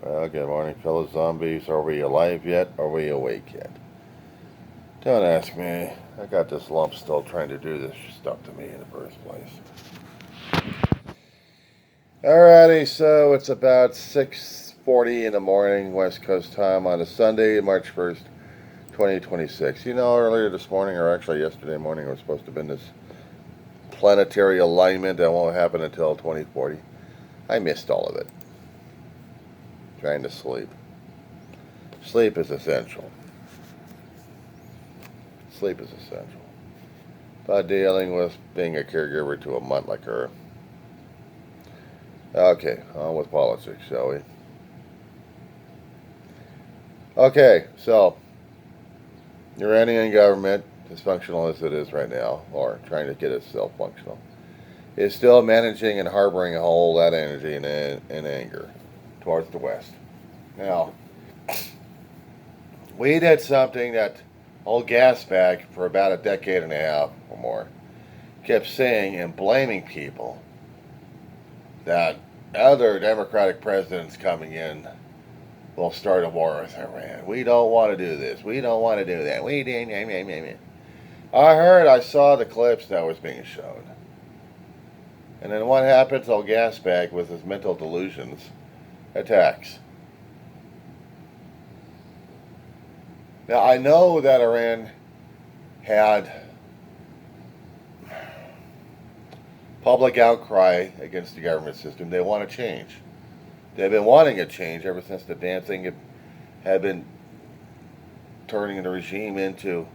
Well, good morning, fellow zombies. Are we alive yet? Are we awake yet? Don't ask me. I got this lump still trying to do this stuff to me in the first place. Alrighty, so it's about 6:40 in the morning, West Coast time on a Sunday, March 1st, 2026. Earlier this morning, or actually yesterday morning, was supposed to have been this planetary alignment that won't happen until 2040. I missed all of it. Trying to sleep. Sleep is essential. Sleep is essential. But dealing with being a caregiver to a mutt like her. Okay, on with politics, shall we? Okay, so Iranian government, dysfunctional as it is right now, or trying to get itself functional, is still managing and harboring all that energy and anger towards the West. Now, we did something that old Gasback, for about a decade and a half or more, kept saying and blaming people that other Democratic presidents coming in will start a war with Iran. We don't want to do this. We don't want to do that. I saw the clips that was being shown. And then what happens? Old Gasbag, with his mental delusions, attacks. Now, I know that Iran had public outcry against the government system. They want to change. They've been wanting a change ever since the damn thing had been turning the regime into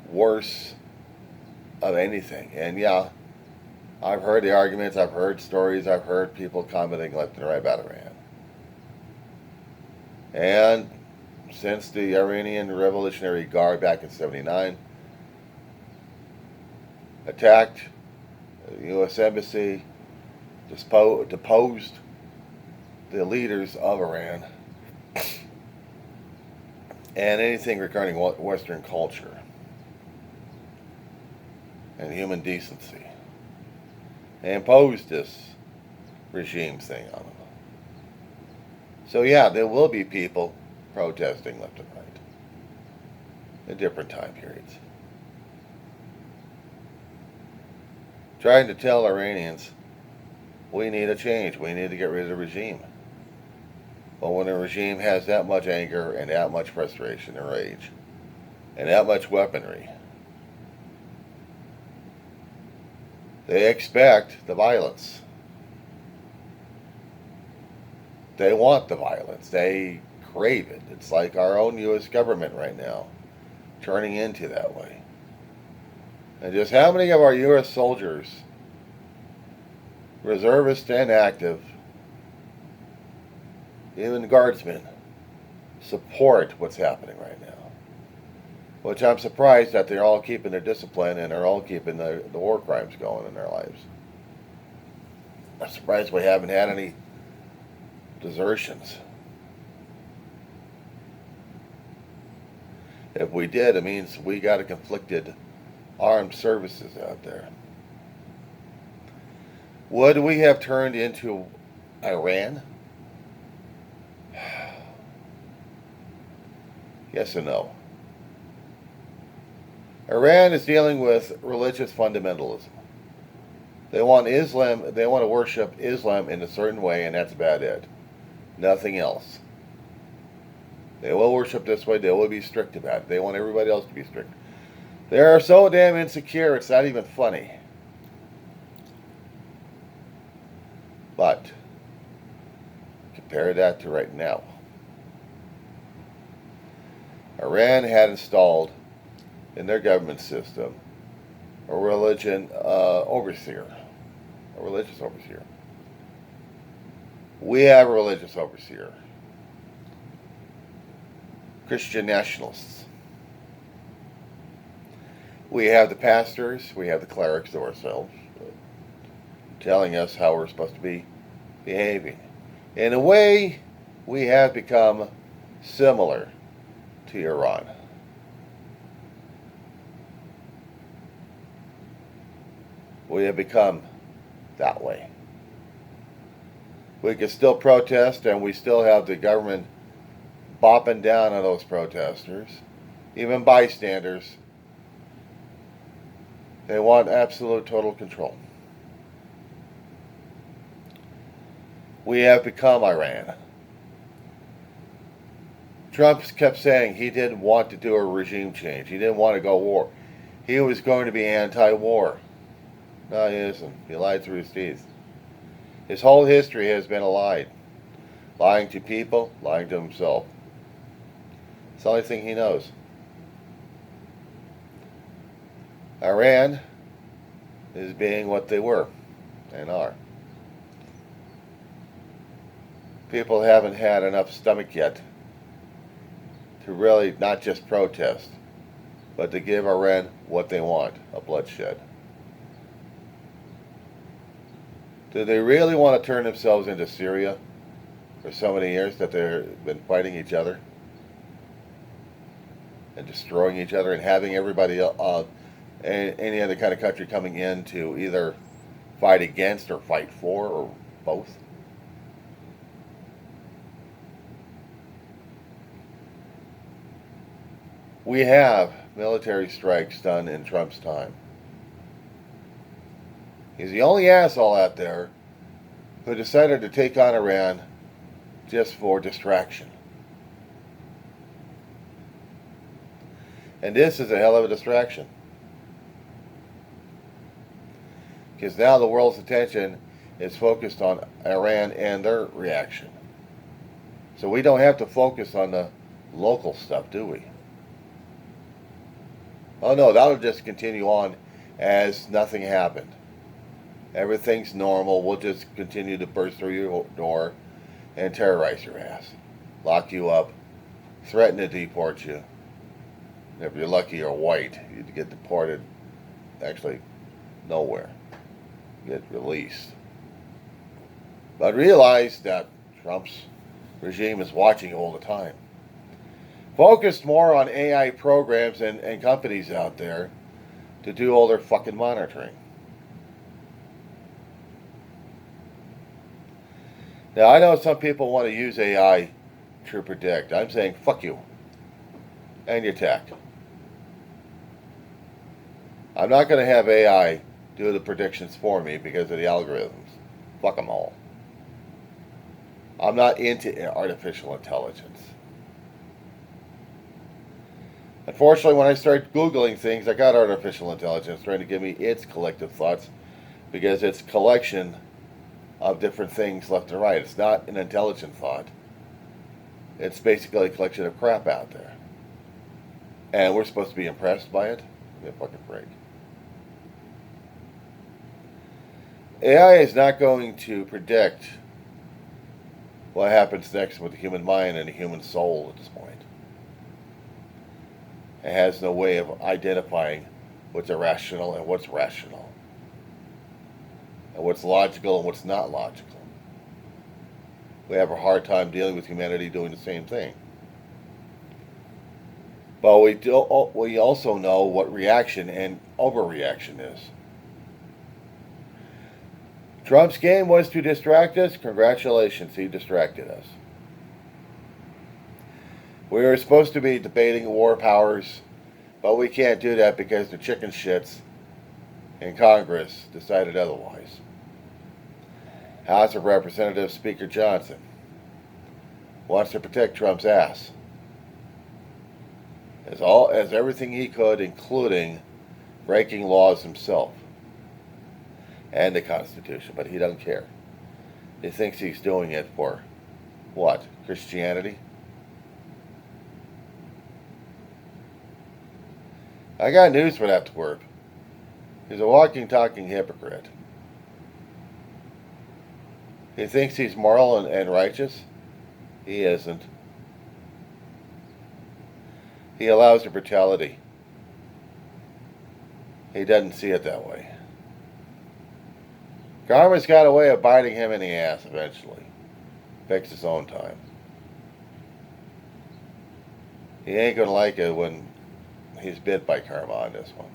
worse of anything. And yeah, I've heard the arguments, I've heard stories, I've heard people commenting left and right about Iran. And since the Iranian Revolutionary Guard back in '79 attacked the U.S. Embassy, deposed the leaders of Iran, and anything regarding Western culture and human decency, and imposed this regime thing on them. So yeah, there will be people protesting left and right in different time periods, trying to tell Iranians, we need a change, we need to get rid of the regime. But when a regime has that much anger and that much frustration and rage and that much weaponry, they expect the violence. They want the violence. They crave it. It's like our own U.S. government right now, turning into that way. And just how many of our U.S. soldiers, reservists and active, even guardsmen, support what's happening right now? Which I'm surprised that they're all keeping their discipline and they're all keeping the war crimes going in their lives. I'm surprised we haven't had any desertions. If we did, it means we got a conflicted armed services out there. Would we have turned into Iran? Yes and no. Iran is dealing with religious fundamentalism. They want Islam, they want to worship Islam in a certain way, and that's about it. Nothing else. They will worship this way, they will be strict about it. They want everybody else to be strict. They are so damn insecure, it's not even funny. But compare that to right now. Iran had installed in their government system a religion overseer, a religious overseer. We have a religious overseer. Christian nationalists. We have the pastors, we have the clerics of ourselves, telling us how we're supposed to be behaving. In a way, we have become similar to Iran. We have become that way. We can still protest, and we still have the government bopping down on those protesters, even bystanders. They want absolute total control. We have become Iran. Trump kept saying he didn't want to do a regime change. He didn't want to go war. He was going to be anti-war. No, he isn't. He lied through his teeth. His whole history has been a lie. Lying to people, lying to himself. It's the only thing he knows. Iran is being what they were and are. People haven't had enough stomach yet to really not just protest, but to give Iran what they want, a bloodshed. Do they really want to turn themselves into Syria for so many years that they've been fighting each other and destroying each other and having everybody, any other kind of country coming in to either fight against or fight for or both? We have military strikes done in Trump's time. He's the only asshole out there who decided to take on Iran just for distraction. And this is a hell of a distraction. Because now the world's attention is focused on Iran and their reaction. So we don't have to focus on the local stuff, do we? Oh no, that'll just continue on as nothing happened. Everything's normal. We'll just continue to burst through your door and terrorize your ass. Lock you up. Threaten to deport you. And if you're lucky you're white, you'd get deported actually nowhere. Get released. But realize that Trump's regime is watching you all the time. Focused more on AI programs and companies out there to do all their fucking monitoring. Now, I know some people want to use AI to predict. I'm saying, fuck you and your tech. I'm not going to have AI do the predictions for me because of the algorithms. Fuck them all. I'm not into artificial intelligence. Unfortunately, when I started Googling things, I got artificial intelligence trying to give me its collective thoughts because it's a collection of different things left and right. It's not an intelligent thought. It's basically a collection of crap out there. And we're supposed to be impressed by it? Give me a fucking break. AI is not going to predict what happens next with the human mind and the human soul at this point. It has no way of identifying what's irrational and what's rational, and what's logical and what's not logical. We have a hard time dealing with humanity doing the same thing. But we also know what reaction and overreaction is. Trump's game was to distract us. Congratulations, he distracted us. We were supposed to be debating war powers, but we can't do that because the chicken shits in Congress decided otherwise. House of Representatives Speaker Johnson wants to protect Trump's ass as everything he could, including breaking laws himself and the Constitution, but he doesn't care. He thinks he's doing it for what? Christianity? I got news for that twerp. He's a walking, talking hypocrite. He thinks he's moral and righteous. He isn't. He allows the brutality. He doesn't see it that way. Karma's got a way of biting him in the ass eventually. Takes his own time. He ain't gonna like it when he's bit by karma on this one.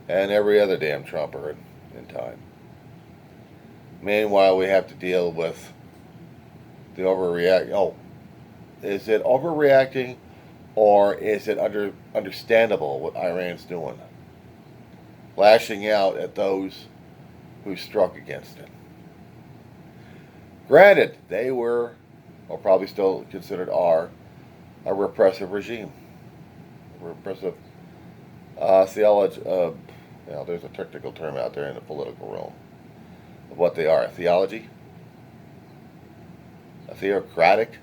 And every other damn Trumper in time. Meanwhile, we have to deal with the overreact. Oh, is it overreacting, or is it understandable what Iran's doing? Lashing out at those who struck against it. Granted, they were, or probably still considered are, a repressive regime. Repressive theology. There's a technical term out there in the political realm of what they are. Theology? A theocratic?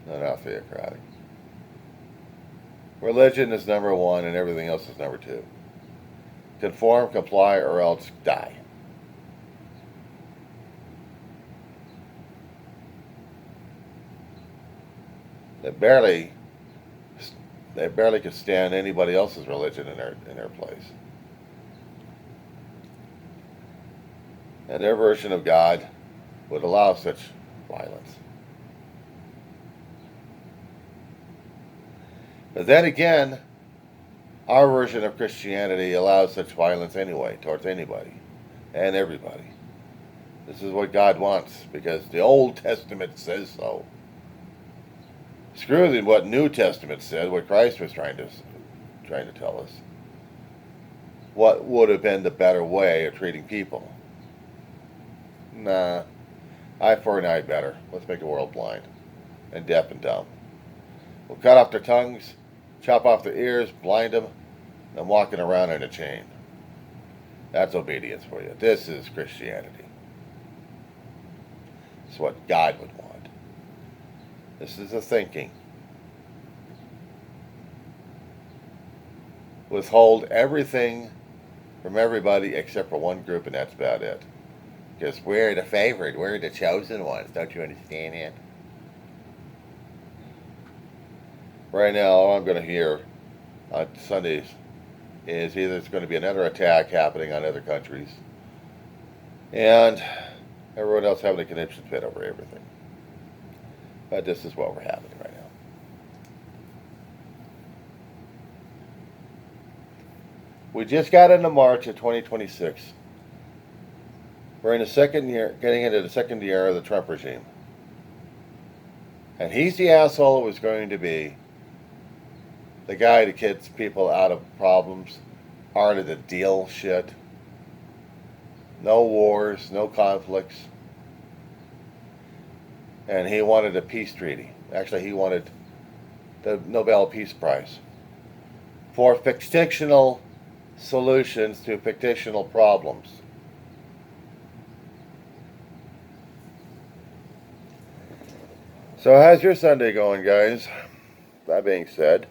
No, not theocratic. Religion is number one and everything else is number two. Conform, comply, or else die. They barely could stand anybody else's religion in their place. And their version of God would allow such violence. But then again, our version of Christianity allows such violence anyway towards anybody and everybody. This is what God wants because the Old Testament says so. Screw what New Testament said, what Christ was trying to tell us. What would have been the better way of treating people? Nah, eye for an eye better. Let's make the world blind and deaf and dumb. We'll cut off their tongues, chop off their ears, blind them, and walking around in a chain. That's obedience for you. This is Christianity. It's what God would want. This is the thinking. Withhold everything from everybody except for one group, and that's about it. Because we're the favorite. We're the chosen ones. Don't you understand it? Right now, all I'm going to hear on Sundays is either there's going to be another attack happening on other countries, and everyone else having a conniption fit over everything. But this is what we're having right now. We just got into March of 2026. We're in the second year, getting into the second year of the Trump regime. And he's the asshole who's going to be the guy that gets people out of problems, out of the deal shit. No wars, no conflicts. And he wanted a peace treaty. Actually, he wanted the Nobel Peace Prize for fictional solutions to fictional problems. So how's your Sunday going, guys? That being said,